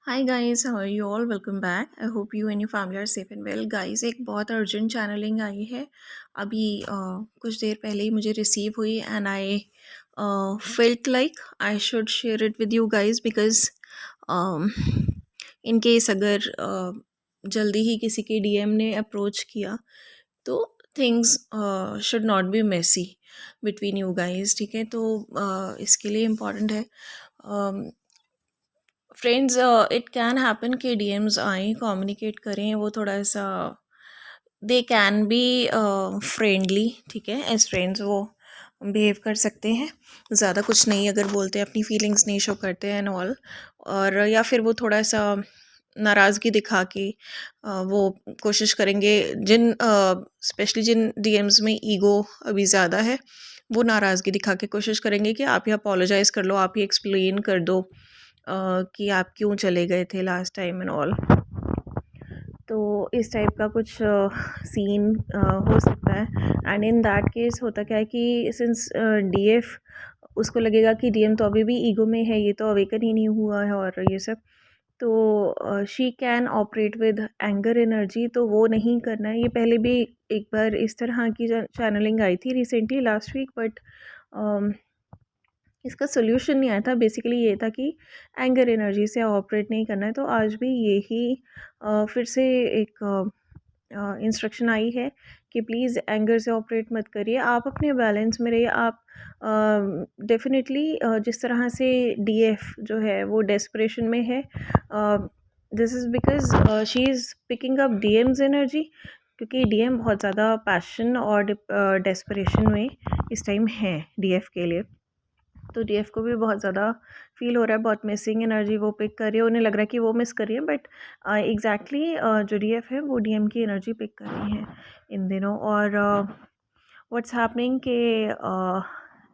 Hi guys, how are you all? Welcome back. I hope you and your family are safe and well. Guys, एक बहुत urgent channelling आई है अभी कुछ देर पहले ही मुझे रिसीव हुई and I felt like I should share it with you guys because in case अगर जल्दी ही किसी के डीएम ने अप्रोच किया तो things should not be messy between you guys. ठीक है, तो इसके लिए इम्पॉर्टेंट है फ्रेंड्स, इट कैन हैपन कि डीएम्स आएँ, कम्युनिकेट करें, वो थोड़ा सा दे कैन बी फ्रेंडली। ठीक है, एज फ्रेंड्स वो बिहेव कर सकते हैं, ज़्यादा कुछ नहीं अगर बोलते हैं, अपनी फीलिंग्स नहीं शो करते हैं एंड ऑल। और या फिर वो थोड़ा सा नाराज़गी दिखा के वो कोशिश करेंगे, जिन स्पेशली जिन डीएम्स में ईगो अभी ज़्यादा है, वो नाराज़गी दिखा के कोशिश करेंगे कि आप ही अपोलोजाइज़ कर लो, आप ही एक्सप्लेन कर दो कि आप क्यों चले गए थे लास्ट टाइम एंड ऑल। तो इस टाइप का कुछ सीन हो सकता है। एंड इन दैट केस होता क्या है कि सिंस डीएफ उसको लगेगा कि डीएम तो अभी भी ईगो में है, ये तो अवेकन ही नहीं हुआ है और ये सब, तो she can operate with anger energy, तो वो नहीं करना है। ये पहले भी एक बार इस तरह की चैनलिंग आई थी रिसेंटली लास्ट वीक, बट इसका सोल्यूशन नहीं आया था। बेसिकली ये था कि एंगर एनर्जी से ऑपरेट नहीं करना है। तो आज भी यही फिर से एक इंस्ट्रक्शन आई है कि प्लीज़ एंगर से ऑपरेट मत करिए, आप अपने बैलेंस में रहिए। आप डेफिनेटली जिस तरह से डीएफ जो है वो डेस्परेशन में है, this is because she is picking up DMs energy, क्योंकि डीएम बहुत ज़्यादा पैशन और डेस्परेशन में इस टाइम है डीएफ के लिए। तो डीएफ को भी बहुत ज़्यादा फील हो रहा है, बहुत मिसिंग एनर्जी वो पिक कर रही है, उन्हें लग रहा है कि वो मिस कर रही है, बट एग्जैक्टली जो डीएफ है वो डीएम की एनर्जी पिक कर रही है इन दिनों। और व्हाट्स हैपनिंग के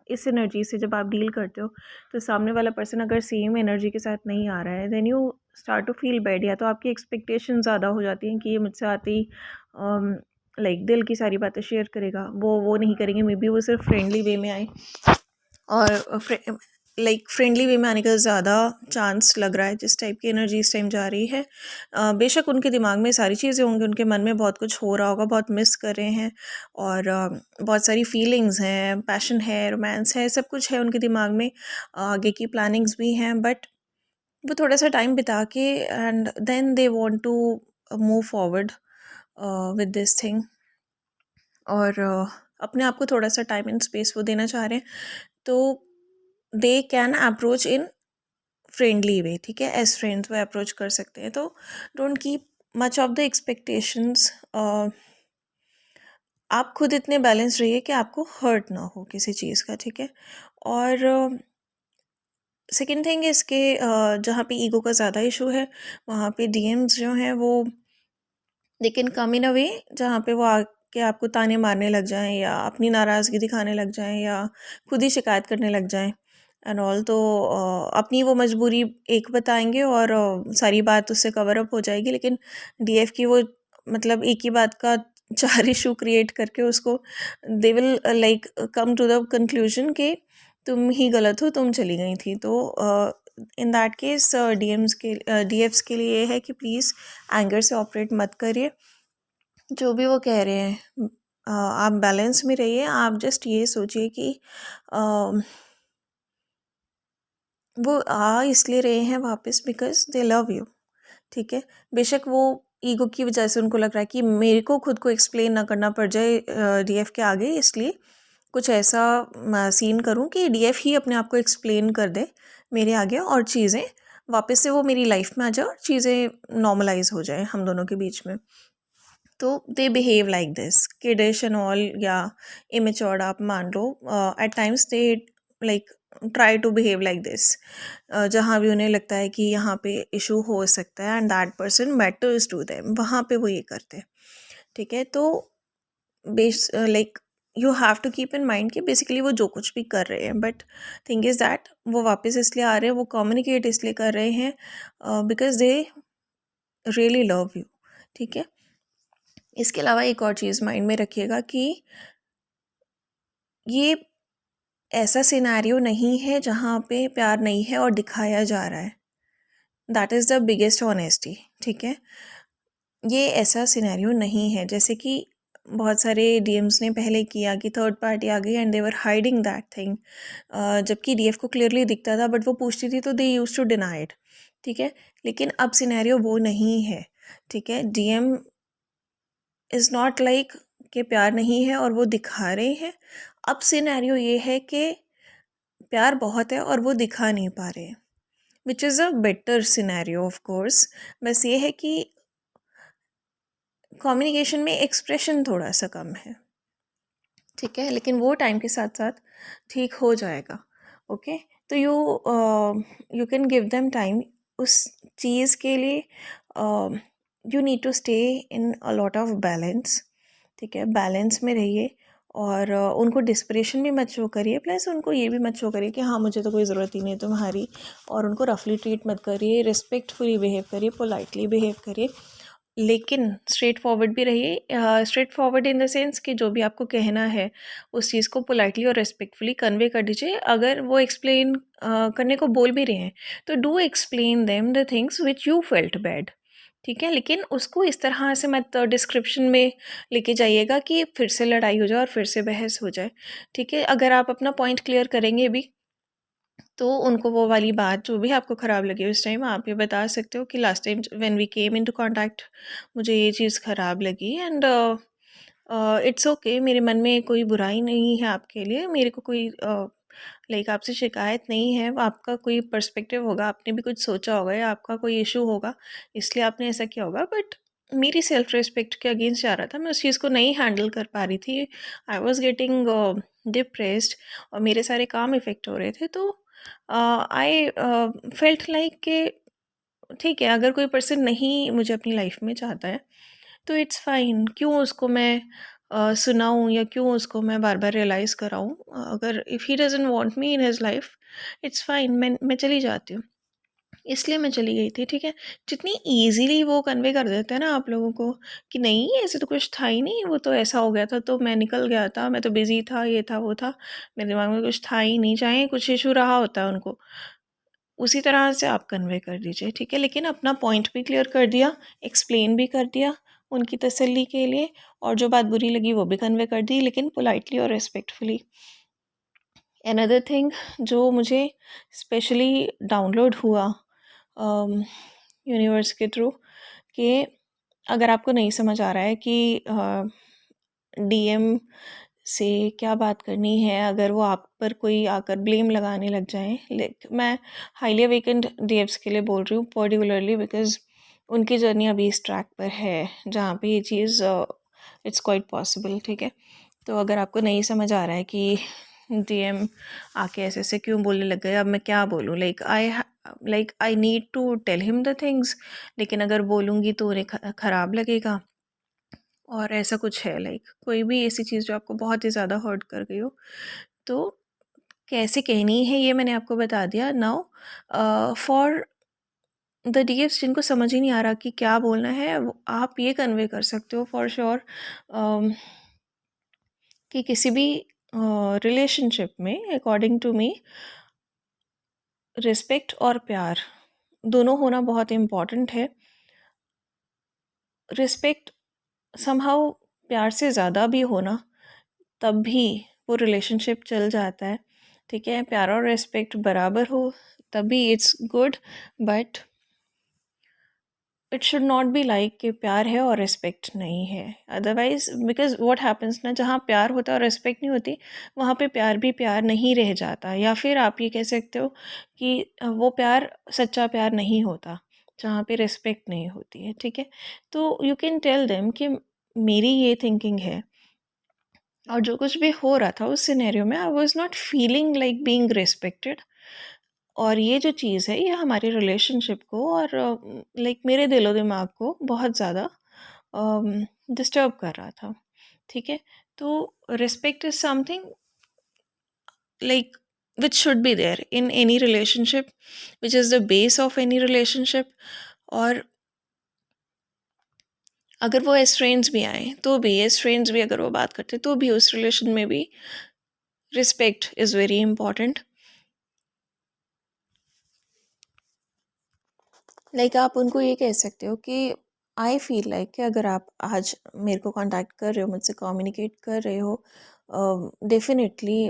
इस एनर्जी से जब आप डील करते हो तो सामने वाला पर्सन अगर सेम एनर्जी के साथ नहीं आ रहा है, then you start to feel bad. या तो आपकी एक्सपेक्टेशन ज़्यादा हो जाती हैं कि ये मुझसे आते ही लाइक दिल की सारी बातें शेयर करेगा, वो नहीं करेंगे, मे बी वो सिर्फ फ्रेंडली वे में आए, और लाइक फ्रेंडली वे में आने का ज़्यादा चांस लग रहा है जिस टाइप की एनर्जी इस टाइम जा रही है। बेशक उनके दिमाग में सारी चीज़ें होंगी, उनके मन में बहुत कुछ हो रहा होगा, बहुत मिस कर रहे हैं, और बहुत सारी फीलिंग्स हैं, पैशन है, रोमांस है, सब कुछ है उनके दिमाग में, आगे की प्लानिंग्स भी हैं, बट वो थोड़ा सा टाइम बिता के and then they want to move forward with this thing. और अपने आप को थोड़ा सा टाइम एंड स्पेस वो देना चाह रहे हैं, तो they can approach in friendly way. ठीक है, एज फ्रेंड्स वो अप्रोच कर सकते हैं। तो don't keep much of the expectations. आप खुद इतने बैलेंस रहिए कि आपको हर्ट ना हो किसी चीज़ का। ठीक है, और सेकेंड थिंग इसके जहाँ पे ईगो का ज़्यादा इशू है, वहाँ पे डीएम्स जो हैं वो दे कैन कम इन अ वे जहाँ पे वो आके आपको ताने मारने लग जाएं, या अपनी नाराज़गी दिखाने लग जाएं, या खुद ही शिकायत करने लग जाएं एंड ऑल। तो अपनी वो मजबूरी एक बताएंगे और सारी बात उससे कवर अप हो जाएगी, लेकिन डीएफ की वो मतलब एक ही बात का चार इशू क्रिएट करके उसको they will like come to the conclusion कि तुम ही गलत हो, तुम चली गई थी। तो इन दैट केस डीएफ्स के लिए ये है कि प्लीज़ एंगर से ऑपरेट मत करिए। जो भी वो कह रहे हैं, आप बैलेंस में रहिए। आप जस्ट ये सोचिए कि वो आ इसलिए रहे हैं वापस बिकॉज दे लव यू। ठीक है, बेशक वो ईगो की वजह से उनको लग रहा है कि मेरे को खुद को एक्सप्लेन ना करना पड़ जाए डीएफ के आगे, इसलिए कुछ ऐसा सीन करूं कि डीएफ ही अपने आप को एक्सप्लेन कर दे मेरे आगे, और चीज़ें वापस से वो मेरी लाइफ में आ जाए और चीज़ें नॉर्मलाइज हो जाए हम दोनों के बीच में। तो they behave like this kiddish and all, या इमेच्योर्ड आप मान लो। At times they like try to behave like this, जहाँ भी उन्हें लगता है कि यहाँ पे इशू हो सकता है and that person matters to them, वहाँ पे वो ये करते हैं। ठीक है, तो base like you have to keep in mind कि बेसिकली वो जो कुछ भी कर रहे हैं, बट थिंग इज़ दैट वो वापस इसलिए आ रहे हैं, वो कम्युनिकेट इसलिए कर रहे हैं because they really love you. ठीक है, इसके अलावा एक और चीज़ माइंड में रखिएगा कि ये ऐसा सिनेरियो नहीं है जहाँ पे प्यार नहीं है और दिखाया जा रहा है। That is the biggest honesty, ठीक है। ये ऐसा सिनेरियो नहीं है जैसे कि बहुत सारे डीएम्स ने पहले किया कि थर्ड पार्टी आ गई and they were hiding that thing, जबकि डीएफ को क्लियरली दिखता था बट वो पूछती थी तो दे यूज टू डिनाई इट, ठीक है। लेकिन अब सिनेरियो वो नहीं है, ठीक है। डीएम इज़ नॉट लाइक कि प्यार नहीं है और वो दिखा रहे हैं। अब सिनेरियो ये है कि प्यार बहुत है और वो दिखा नहीं पा रहे हैं, which is a better scenario of course. बस ये है कि कम्युनिकेशन में एक्सप्रेशन थोड़ा सा कम है, ठीक है। लेकिन वो टाइम के साथ साथ ठीक हो जाएगा, ओके। तो you can give them time उस चीज़ के लिए। You need to stay in a lot of balance, ठीक है। बैलेंस में रहिए और उनको डिस्परेशन भी मत शो करिए, प्लस उनको ये भी मत शो करिए कि हाँ मुझे तो कोई ज़रूरत ही नहीं है तुम्हारी। और उनको रफली ट्रीट मत करिए, रिस्पेक्टफुली बिहेव करिए, पोलाइटली बिहेव करिए, लेकिन स्ट्रेट फॉरवर्ड भी रहिए। Straight forward in the sense कि जो भी आपको कहना है उस चीज़ को पोलाइटली और रेस्पेक्टफुली कन्वे कर दीजिए। अगर वो एक्सप्लेन करने को बोल भी रहे हैं तो do explain them the things which you felt bad, ठीक है। लेकिन उसको इस तरह से मत डिस्क्रिप्शन में लेके जाइएगा कि फिर से लड़ाई हो जाए और फिर से बहस हो जाए, ठीक है। अगर आप अपना पॉइंट क्लियर करेंगे भी तो उनको वो वाली बात जो भी आपको ख़राब लगी उस टाइम आप ये बता सकते हो कि last time when we came into contact मुझे ये चीज़ ख़राब लगी एंड इट्स ओके। मेरे मन में कोई बुराई नहीं है आपके लिए, मेरे को कोई लाइक आपसे शिकायत नहीं है। आपका कोई पर्सपेक्टिव होगा, आपने भी कुछ सोचा होगा या आपका कोई इशू होगा इसलिए आपने ऐसा किया होगा, बट मेरी सेल्फ रिस्पेक्ट के अगेंस्ट जा रहा था। मैं उस चीज़ को नहीं हैंडल कर पा रही थी। आई वॉज गेटिंग डिप्रेस्ड और मेरे सारे काम इफ़ेक्ट हो रहे थे। तो आई फेल्ट लाइक कि ठीक है, अगर कोई पर्सन नहीं मुझे अपनी लाइफ में चाहता है तो इट्स फाइन। क्यों उसको मैं सुनाऊँ या क्यों उसको मैं बार बार रियलाइज़ कराऊँ। अगर if he doesn't want me in his life it's fine, मैं चली जाती हूँ। इसलिए मैं चली गई थी, ठीक है। जितनी ईज़िली वो कन्वे कर देते हैं ना आप लोगों को कि नहीं ऐसे तो कुछ था ही नहीं, वो तो ऐसा हो गया था तो मैं निकल गया था, मैं तो बिज़ी था, ये था, वो था, मेरे दिमाग में कुछ था ही नहीं, चाहे कुछ इशू रहा होता है उनको, उसी तरह से आप कन्वे कर दीजिए, ठीक है। लेकिन अपना पॉइंट भी क्लियर कर दिया, एक्सप्लेन भी कर दिया उनकी तसल्ली के लिए, और जो बात बुरी लगी वो भी कन्वे कर दी, लेकिन पोलाइटली और रिस्पेक्टफुली। अनदर थिंग जो मुझे स्पेशली डाउनलोड हुआ यूनिवर्स के थ्रू, कि अगर आपको नहीं समझ आ रहा है कि डीएम से क्या बात करनी है, अगर वो आप पर कोई आकर ब्लेम लगाने लग जाए, लाइक मैं हाईली अवेकेंड डीएम्स के लिए बोल रही हूँ पर्टिकुलरली बिकॉज उनकी जर्नी अभी इस ट्रैक पर है जहाँ पे ये चीज़ इट्स क्वाइट पॉसिबल, ठीक है। तो अगर आपको नहीं समझ आ रहा है कि डीएम आके ऐसे ऐसे क्यों बोलने लग गए, अब मैं क्या बोलूँ, like I need to tell him the things, लेकिन अगर बोलूँगी तो उन्हें ख़राब लगेगा, और ऐसा कुछ है, लाइक कोई भी ऐसी चीज़ जो आपको बहुत ही ज़्यादा हर्ट कर गई हो तो कैसे कहनी है ये मैंने आपको बता दिया। नाउ फॉर द डीएफ्स जिनको समझ ही नहीं आ रहा कि क्या बोलना है, आप ये कन्वे कर सकते हो फॉर श्योर कि किसी भी रिलेशनशिप में अकॉर्डिंग टू मी रिस्पेक्ट और प्यार दोनों होना बहुत इम्पॉर्टेंट है। रिस्पेक्ट समहाउ प्यार से ज़्यादा भी होना तब भी वो रिलेशनशिप चल जाता है, ठीक है। प्यार और रिस्पेक्ट बराबर हो तभी it's good, but it should not be like कि प्यार है और रिस्पेक्ट नहीं है। अदरवाइज बिकॉज व्हाट हैपन्स ना, जहाँ प्यार होता है और रिस्पेक्ट नहीं होती वहाँ पे प्यार भी प्यार नहीं रह जाता, या फिर आप ये कह सकते हो कि वो प्यार सच्चा प्यार नहीं होता जहाँ पे रिस्पेक्ट नहीं होती है, ठीक है। तो यू कैन टेल देम कि मेरी ये थिंकिंग है और जो कुछ भी हो रहा था उस सिनेरियो में I was not feeling like being respected, और ये जो चीज़ है ये हमारे रिलेशनशिप को और लाइक मेरे दिलो दिमाग को बहुत ज़्यादा डिस्टर्ब कर रहा था, ठीक है। तो respect is something like which should be there in any relationship, which is the base of any relationship. और अगर वो एज फ्रेंड्स भी आए तो भी, एज फ्रेंड्स भी अगर वो बात करते तो भी उस रिलेशन में भी रिस्पेक्ट इज़ वेरी इंपॉर्टेंट। आप उनको ये कह सकते हो कि आई फील लाइक कि अगर आप आज मेरे को कांटेक्ट कर रहे हो, मुझसे कम्युनिकेट कर रहे हो, डेफिनेटली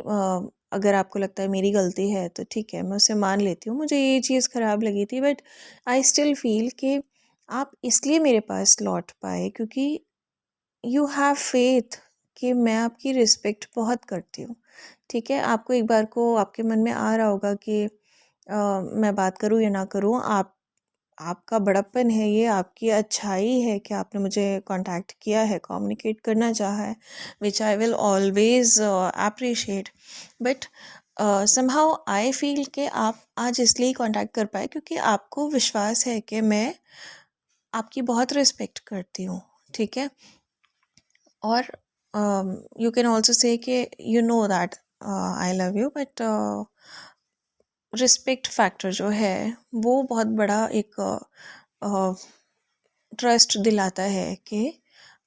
अगर आपको लगता है मेरी गलती है तो ठीक है, मैं उसे मान लेती हूँ, मुझे ये चीज़ ख़राब लगी थी, बट आई स्टिल फील कि आप इसलिए मेरे पास लौट पाए क्योंकि यू हैव फेथ कि मैं आपकी रिस्पेक्ट बहुत करती हूँ। ठीक है, आपको एक बार को आपके मन में आ रहा होगा कि मैं बात करूँ या ना करूँ, आपका बड़प्पन है ये, आपकी अच्छाई है कि आपने मुझे कांटेक्ट किया है, कम्युनिकेट करना चाहा है, which I will always appreciate. But somehow I feel कि आप आज इसलिए कांटेक्ट कर पाए क्योंकि आपको विश्वास है कि मैं आपकी बहुत रिस्पेक्ट करती हूँ। ठीक है, और यू कैन ऑल्सो से कि you know that I love you, but respect factor जो है वो बहुत बड़ा एक ट्रस्ट दिलाता है कि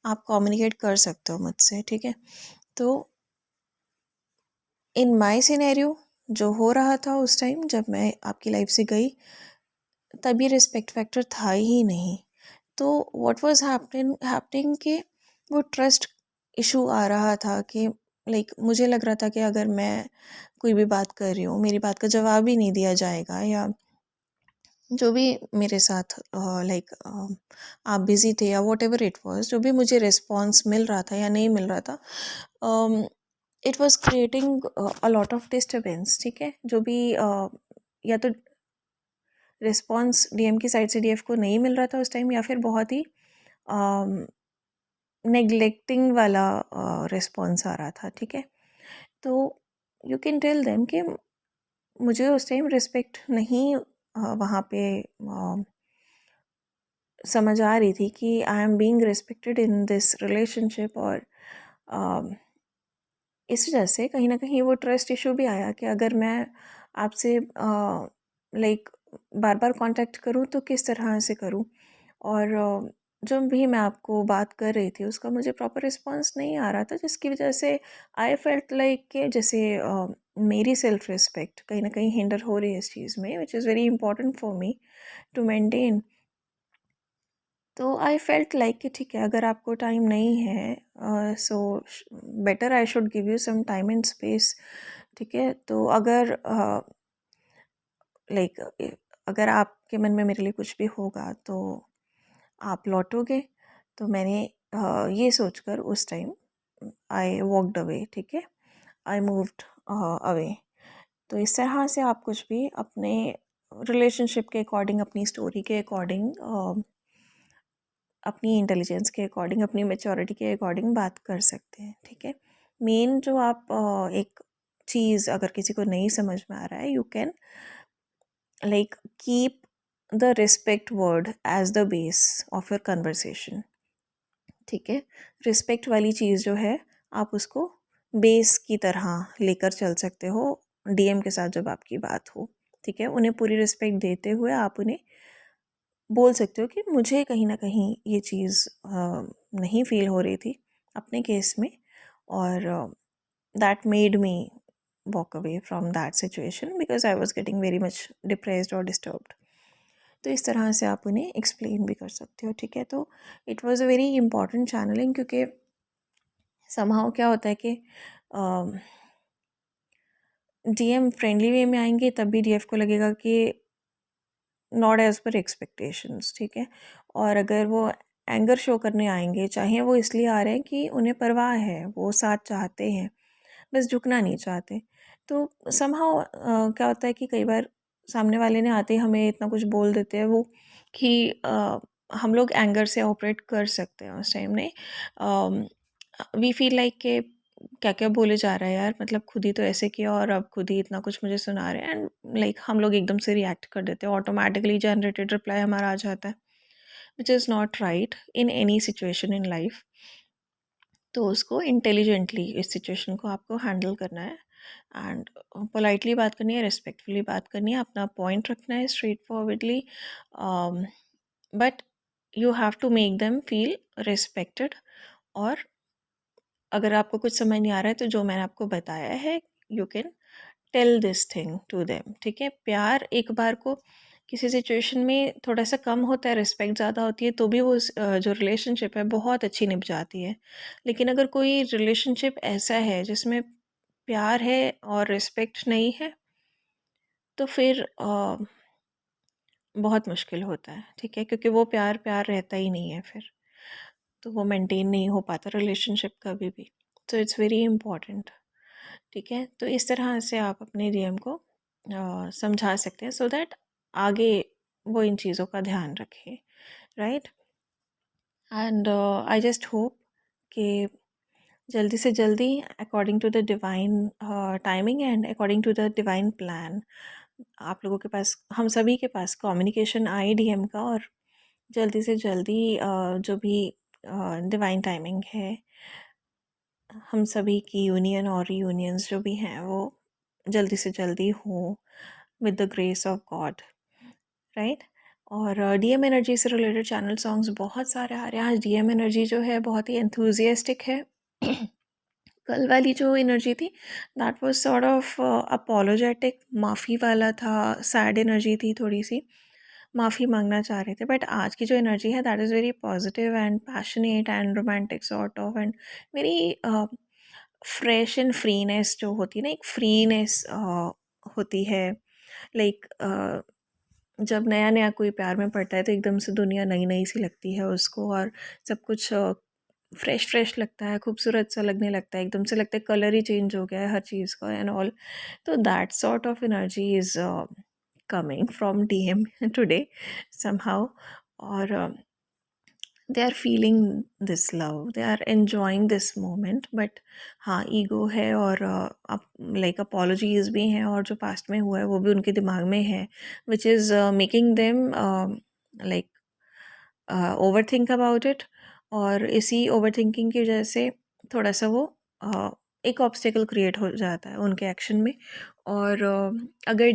आप कम्युनिकेट कर सकते हो मुझसे। ठीक है, तो इन माय सिनेरियो जो हो रहा था उस टाइम जब मैं आपकी लाइफ से गई, तभी रिस्पेक्ट फैक्टर था ही नहीं। तो व्हाट वाज हैपनिंग कि वो ट्रस्ट इशू आ रहा था कि मुझे लग रहा था कि अगर मैं कोई भी बात कर रही हूँ, मेरी बात का जवाब ही नहीं दिया जाएगा, या जो भी मेरे साथ आप बिज़ी थे या वॉट एवर इट वॉज, जो भी मुझे रिस्पॉन्स मिल रहा था या नहीं मिल रहा था, it was creating a lot of disturbance. ठीक है, जो भी या तो रिस्पॉन्स डीएम की साइड से डीएफ को नहीं मिल रहा था उस टाइम, या फिर बहुत ही नेग्लेक्टिंग वाला रिस्पॉन्स आ रहा था। ठीक है, तो यू कैन टेल देम कि मुझे उस टाइम रिस्पेक्ट नहीं वहाँ पे समझ आ रही थी कि I am being respected in this relationship, और इस वजह से कहीं ना कहीं वो ट्रस्ट इशू भी आया कि अगर मैं आपसे बार बार कांटेक्ट करूँ तो किस तरह से करूँ, और जब भी मैं आपको बात कर रही थी उसका मुझे प्रॉपर रिस्पांस नहीं आ रहा था, जिसकी वजह से आई फेल्ट लाइक कि जैसे मेरी सेल्फ रिस्पेक्ट कहीं ना कहीं हिंडर हो रही है इस चीज़ में, which is very important for me to maintain. तो आई फेल्ट लाइक कि ठीक है, अगर आपको टाइम नहीं है so better I should give you some time and space. ठीक है, तो अगर लाइक अगर आपके मन में मेरे लिए कुछ भी होगा तो आप लौटोगे। तो मैंने ये सोचकर उस टाइम आई वॉकड अवे। ठीक है, आई मूव्ड अवे। तो इस तरह से आप कुछ भी अपने रिलेशनशिप के अकॉर्डिंग, अपनी स्टोरी के अकॉर्डिंग, अपनी इंटेलिजेंस के अकॉर्डिंग, अपनी मैच्योरिटी के अकॉर्डिंग बात कर सकते हैं। ठीक है, मेन जो आप एक चीज़ अगर किसी को नहीं समझ में आ रहा है, you can keep the respect word as the base of your conversation. ठीक है, रिस्पेक्ट वाली चीज़ जो है आप उसको बेस की तरह लेकर चल सकते हो डीएम के साथ जब आपकी बात हो। ठीक है, उन्हें पूरी रिस्पेक्ट देते हुए आप उन्हें बोल सकते हो कि मुझे कहीं ना कहीं ये चीज़ नहीं फील हो रही थी अपने केस में, और that made me walk away from that situation because I was getting very much depressed और डिस्टर्ब्ड। तो इस तरह से आप उन्हें एक्सप्लेन भी कर सकते हो। ठीक है, तो it was a very important channelling, क्योंकि समहाउ क्या होता है कि डीएम फ्रेंडली वे में आएंगे तब भी डीएफ को लगेगा कि नॉट एज पर एक्सपेक्टेशंस। ठीक है, और अगर वो एंगर शो करने आएंगे, चाहे वो इसलिए आ रहे हैं कि उन्हें परवाह है, वो साथ चाहते हैं, बस झुकना नहीं चाहते, तो समहाउ क्या होता है कि कई बार सामने वाले ने आते ही हमें इतना कुछ बोल देते हैं वो कि हम लोग एंगर से ऑपरेट कर सकते हैं उस टाइम ने। वी फील लाइक के क्या क्या बोले जा रहा है यार, मतलब खुद ही तो ऐसे किया और अब खुद ही इतना कुछ मुझे सुना रहे हैं, एंड हम लोग एकदम से रिएक्ट कर देते हैं, ऑटोमेटिकली जनरेटेड रिप्लाई हमारा आ जाता है, which is not right in any situation in life. तो उसको इंटेलिजेंटली इस सिचुएशन को आपको हैंडल करना है, एंड पोलाइटली बात करनी है, रिस्पेक्टफुली बात करनी है, अपना पॉइंट रखना है straightforwardly, but you have to make them feel respected. और अगर आपको कुछ समझ नहीं आ रहा है तो जो मैंने आपको बताया है, you can tell this thing to them. ठीक है, प्यार एक बार को किसी सिचुएशन में थोड़ा-सा कम होता है, रिस्पेक्ट ज़्यादा होती है, तो भी वो जो रिलेशनशिप है बहुत अच्छी निभ जाती है। लेकिन अगर कोई रिलेशनशिप ऐसा है जिसमें प्यार है और रिस्पेक्ट नहीं है, तो फिर बहुत मुश्किल होता है, ठीक है? क्योंकि वो प्यार प्यार रहता ही नहीं है फिर, तो वो मेंटेन नहीं हो पाता रिलेशनशिप कभी भी। तो इट्स वेरी इम्पोर्टेंट, ठीक है? तो इस तरह से आप अपने डीएम को समझा सकते हैं सो दैट आगे वो इन चीज़ों का ध्यान रखे, right? And I just hope कि जल्दी से जल्दी according to the divine timing and according to the divine plan आप लोगों के पास, हम सभी के पास कम्युनिकेशन आए डीएम का, और जल्दी से जल्दी जो भी डिवाइन टाइमिंग है, हम सभी की यूनियन और रीयूनियंस जो भी हैं वो जल्दी से जल्दी हो with the grace of God, right? और डीएम एनर्जी से रिलेटेड चैनल सॉन्ग्स बहुत सारे आ रहे हैं। आज डीएम एनर्जी जो है बहुत ही एंथुजियास्टिक है। कल वाली जो एनर्जी थी that was sort of apologetic, माफ़ी वाला था, सैड एनर्जी थी थोड़ी सी, माफ़ी मांगना चाह रहे थे। बट आज की जो एनर्जी है that is very positive and passionate and romantic sort of, and very fresh and freeness जो होती है ना, एक फ्रीनेस होती है। लाइक जब नया नया कोई प्यार में पड़ता है तो एकदम से दुनिया नई नई सी लगती है उसको, और सब कुछ फ्रेश फ्रेश लगता है, खूबसूरत सा लगने लगता है, एकदम से लगता है कलर ही चेंज हो गया है हर चीज़ का एंड ऑल। तो that sort of energy is coming from DM today somehow, और they are feeling this love, they are enjoying this moment. But हाँ, ईगो है और अब लाइक अपॉलॉजीज भी हैं, और जो पास्ट में हुआ है वो भी उनके दिमाग में है, which is making them like over think about it. और इसी ओवर थिंकिंग की वजह से थोड़ा सा वो एक ऑब्स्टेकल क्रिएट हो जाता है उनके एक्शन में। और अगर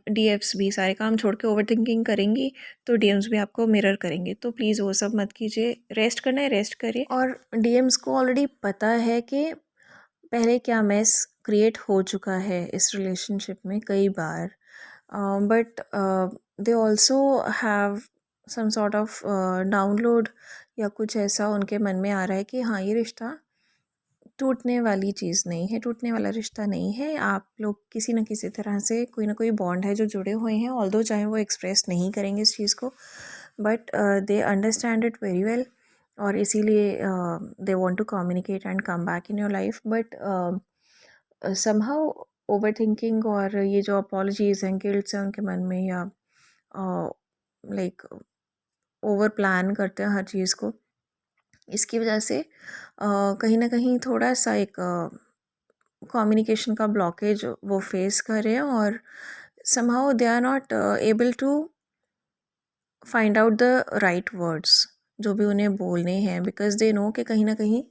डीएफ्स भी सारे काम छोड़ के ओवर थिंकिंग करेंगी तो डीएम्स भी आपको मिरर करेंगे, तो प्लीज़ वो सब मत कीजिए। रेस्ट करना है रेस्ट करिए, और डीएम्स को ऑलरेडी पता है कि पहले क्या मेस क्रिएट हो चुका है इस रिलेशनशिप में कई बार, but they also have some sort of download या कुछ ऐसा उनके मन में आ रहा है कि हाँ, ये रिश्ता टूटने वाली चीज़ नहीं है, टूटने वाला रिश्ता नहीं है। आप लोग किसी न किसी तरह से कोई ना कोई बॉन्ड है जो जुड़े हुए हैं, ऑल्दो चाहे वो एक्सप्रेस नहीं करेंगे इस चीज़ को, but they understand it very well, और इसीलिए they want to communicate and come back in your life. But somehow over thinking और ये जो अपॉलॉजीज हैं, गिल्ट्स हैं उनके मन में, या लाइक ओवर प्लान करते हैं हर चीज़ को, इसकी वजह से कहीं ना कहीं थोड़ा सा एक कम्युनिकेशन का ब्लॉकेज वो फेस कर रहे हैं, और somehow they are not able to find out the right words जो भी उन्हें बोलने हैं, बिकॉज दे नो कि कहीं ना कहीं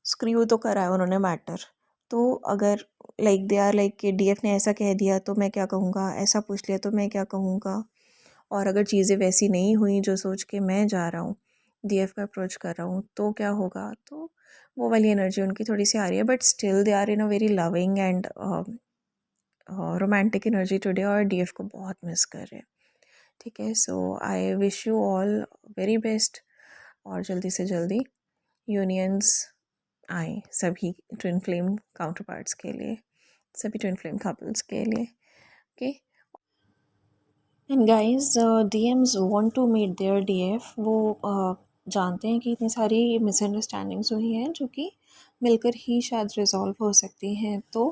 स्क्रू तो करा है उन्होंने मैटर। तो अगर लाइक दे आर लाइक कि डीएफ ने ऐसा कह दिया तो मैं क्या कहूँगा, ऐसा पूछ लिया तो मैं क्या कहूँगा, और अगर चीज़ें वैसी नहीं हुई जो सोच के मैं जा रहा हूँ, डीएफ का अप्रोच कर रहा हूँ, तो क्या होगा। तो वो वाली एनर्जी उनकी थोड़ी सी आ रही है, but still they are in a very loving and romantic energy today, और डीएफ को बहुत मिस कर रहे हैं, ठीक है? So I wish you all very best, और जल्दी से जल्दी यूनियंस आए सभी ट्विन फ्लेम काउंटर पार्ट्स के लिए, सभी ट्विन फ्लेम कपल्स के लिए, okay? And guys, DMs want to meet their DF. वो जानते हैं कि इतनी सारी मिसअंडरस्टैंडिंग्स हुई हैं जो कि मिलकर ही शायद रिजॉल्व हो सकती हैं। तो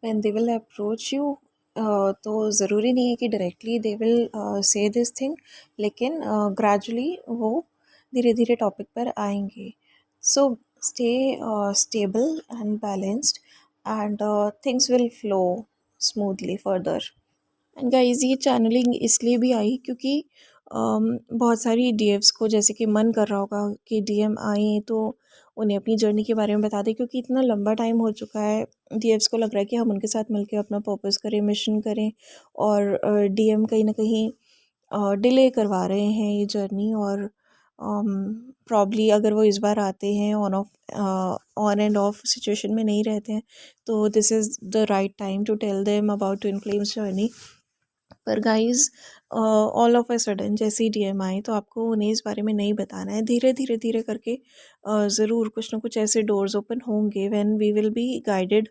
when they will approach you, तो ज़रूरी नहीं है कि directly they will say this thing, लेकिन ग्रेजुअली वो धीरे धीरे टॉपिक पर आएंगे। So stay stable and balanced, and things will flow smoothly further. And guys, ये चैनलिंग इसलिए भी आई क्योंकि बहुत सारी डीएफ्स को जैसे कि मन कर रहा होगा कि डीएम आए तो उन्हें अपनी जर्नी के बारे में बता दें, क्योंकि इतना लंबा टाइम हो चुका है। डीएफ्स को लग रहा है कि हम उनके साथ मिलकर अपना पर्पस करें, मिशन करें, और डीएम कहीं ना कहीं डिले करवा रहे हैं ये जर्नी। और प्रॉब्ली अगर वो इस बार आते हैं, ऑन एंड ऑफ सिचुएशन में नहीं रहते हैं, तो this is the right time to tell them about twin flames journey. पर guys all of a sudden जैसे ही डीएम आए तो आपको उन्हें इस बारे में नहीं बताना है। धीरे धीरे धीरे करके ज़रूर कुछ ना कुछ ऐसे डोर्स ओपन होंगे when we will be guided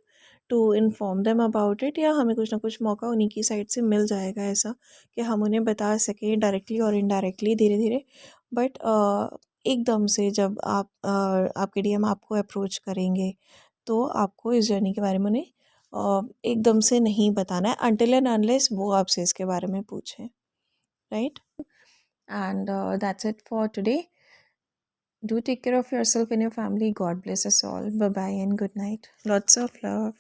to inform them about it, या हमें कुछ ना कुछ मौका उन्हीं की साइड से मिल जाएगा ऐसा कि हम उन्हें बता सकें डायरेक्टली और इनडायरेक्टली धीरे धीरे। बट एकदम से जब आपके डीएम आपको अप्रोच करेंगे तो आपको इस जर्नी के बारे में उन्हें एकदम से नहीं बताना है अनटिल एंड अनलेस वो आपसे इसके बारे में पूछें, right? And that's it for today. Do take care of yourself and your family. God bless us all. Bye bye and good night. Lots of love.